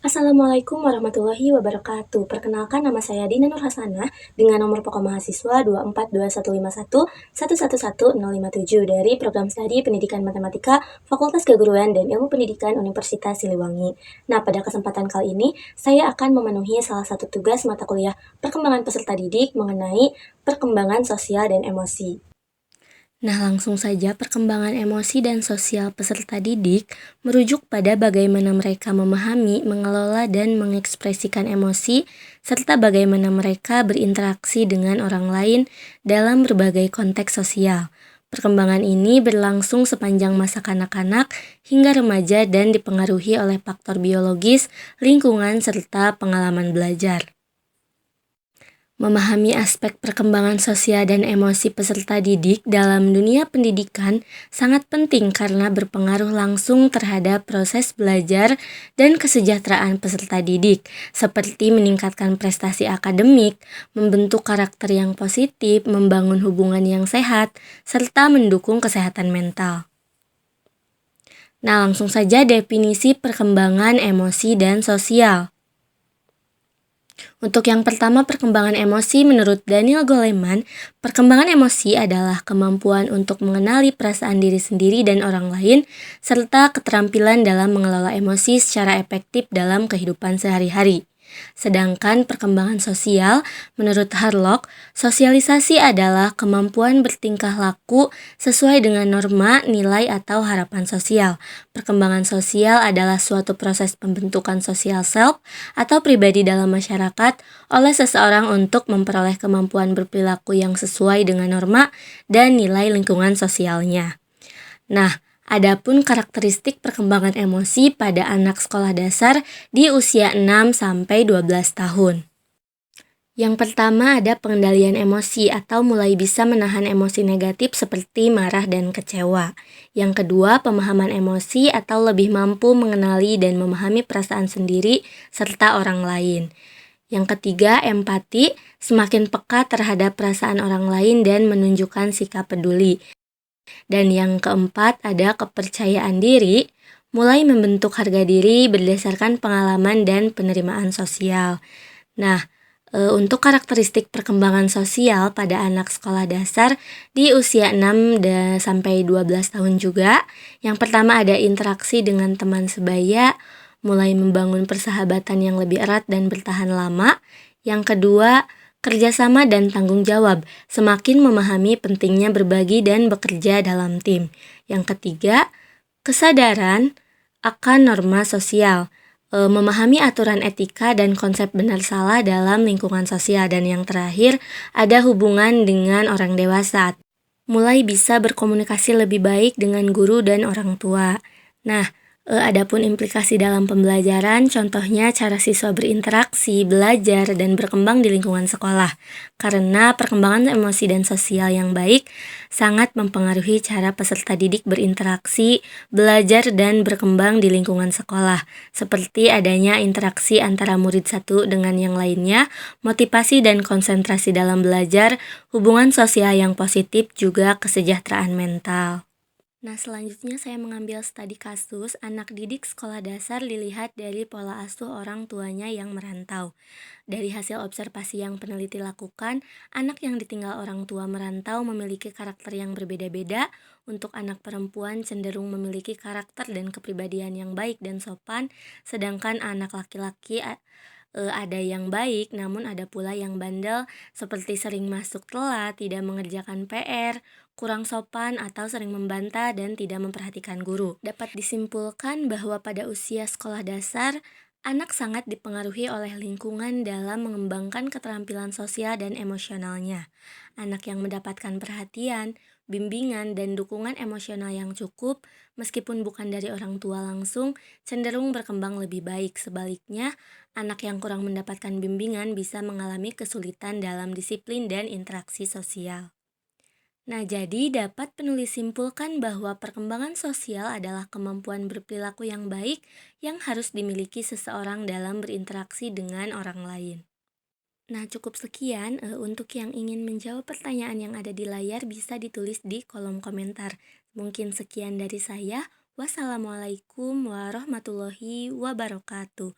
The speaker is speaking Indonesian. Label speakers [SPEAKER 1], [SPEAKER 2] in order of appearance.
[SPEAKER 1] Assalamualaikum warahmatullahi wabarakatuh. Perkenalkan, nama saya Dina Nur Hasanah dengan nomor pokok mahasiswa 242151111057 dari Program Studi Pendidikan Matematika Fakultas Keguruan dan Ilmu Pendidikan Universitas Siliwangi. Nah, pada kesempatan kali ini saya akan memenuhi salah satu tugas mata kuliah perkembangan peserta didik mengenai perkembangan sosial dan emosi. Nah, langsung saja perkembangan emosi dan sosial peserta didik merujuk pada bagaimana mereka memahami, mengelola, dan mengekspresikan emosi, serta bagaimana mereka berinteraksi dengan orang lain dalam berbagai konteks sosial. Perkembangan ini berlangsung sepanjang masa kanak-kanak hingga remaja dan dipengaruhi oleh faktor biologis, lingkungan, serta pengalaman belajar. Memahami aspek perkembangan sosial dan emosi peserta didik dalam dunia pendidikan sangat penting karena berpengaruh langsung terhadap proses belajar dan kesejahteraan peserta didik, seperti meningkatkan prestasi akademik, membentuk karakter yang positif, membangun hubungan yang sehat, serta mendukung kesehatan mental. Nah, langsung saja definisi perkembangan emosi dan sosial. Untuk yang pertama, perkembangan emosi menurut Daniel Goleman, perkembangan emosi adalah kemampuan untuk mengenali perasaan diri sendiri dan orang lain, serta keterampilan dalam mengelola emosi secara efektif dalam kehidupan sehari-hari. Sedangkan perkembangan sosial, menurut Harlock, sosialisasi adalah kemampuan bertingkah laku sesuai dengan norma, nilai, atau harapan sosial. Perkembangan sosial adalah suatu proses pembentukan sosial self atau pribadi dalam masyarakat oleh seseorang untuk memperoleh kemampuan berperilaku yang sesuai dengan norma dan nilai lingkungan sosialnya. Nah, adapun karakteristik perkembangan emosi pada anak sekolah dasar di usia 6-12 tahun. Yang pertama ada pengendalian emosi atau mulai bisa menahan emosi negatif seperti marah dan kecewa. Yang kedua, pemahaman emosi atau lebih mampu mengenali dan memahami perasaan sendiri serta orang lain. Yang ketiga, empati, semakin peka terhadap perasaan orang lain dan menunjukkan sikap peduli. Dan yang keempat ada kepercayaan diri, mulai membentuk harga diri berdasarkan pengalaman dan penerimaan sosial. Nah, untuk karakteristik perkembangan sosial pada anak sekolah dasar di usia 6-12 tahun juga. Yang pertama ada interaksi dengan teman sebaya, mulai membangun persahabatan yang lebih erat dan bertahan lama. Yang kedua, kerjasama dan tanggung jawab, semakin memahami pentingnya berbagi dan bekerja dalam tim. Yang ketiga, kesadaran akan norma sosial, memahami aturan etika dan konsep benar salah dalam lingkungan sosial. Dan yang terakhir, ada hubungan dengan orang dewasa, mulai bisa berkomunikasi lebih baik dengan guru dan orang tua. Nah, adapun implikasi dalam pembelajaran, contohnya cara siswa berinteraksi, belajar, dan berkembang di lingkungan sekolah. Karena perkembangan emosi dan sosial yang baik sangat mempengaruhi cara peserta didik berinteraksi, belajar, dan berkembang di lingkungan sekolah. Seperti adanya interaksi antara murid satu dengan yang lainnya, motivasi dan konsentrasi dalam belajar, hubungan sosial yang positif, juga kesejahteraan mental. Nah, selanjutnya saya mengambil studi kasus anak didik sekolah dasar dilihat dari pola asuh orang tuanya yang merantau. Dari hasil observasi yang peneliti lakukan, anak yang ditinggal orang tua merantau memiliki karakter yang berbeda-beda. Untuk anak perempuan cenderung memiliki karakter dan kepribadian yang baik dan sopan, sedangkan anak laki-laki ada yang baik, namun ada pula yang bandel, seperti sering masuk telat, tidak mengerjakan PR, kurang sopan, atau sering membantah dan tidak memperhatikan guru. Dapat disimpulkan bahwa pada usia sekolah dasar, anak sangat dipengaruhi oleh lingkungan dalam mengembangkan keterampilan sosial dan emosionalnya. Anak yang mendapatkan perhatian, bimbingan, dan dukungan emosional yang cukup, meskipun bukan dari orang tua langsung, cenderung berkembang lebih baik. Sebaliknya, anak yang kurang mendapatkan bimbingan bisa mengalami kesulitan dalam disiplin dan interaksi sosial. Nah, jadi dapat penulis simpulkan bahwa perkembangan sosial adalah kemampuan berperilaku yang baik yang harus dimiliki seseorang dalam berinteraksi dengan orang lain. Nah, cukup sekian. Untuk yang ingin menjawab pertanyaan yang ada di layar bisa ditulis di kolom komentar. Mungkin sekian dari saya. Wassalamualaikum warahmatullahi wabarakatuh.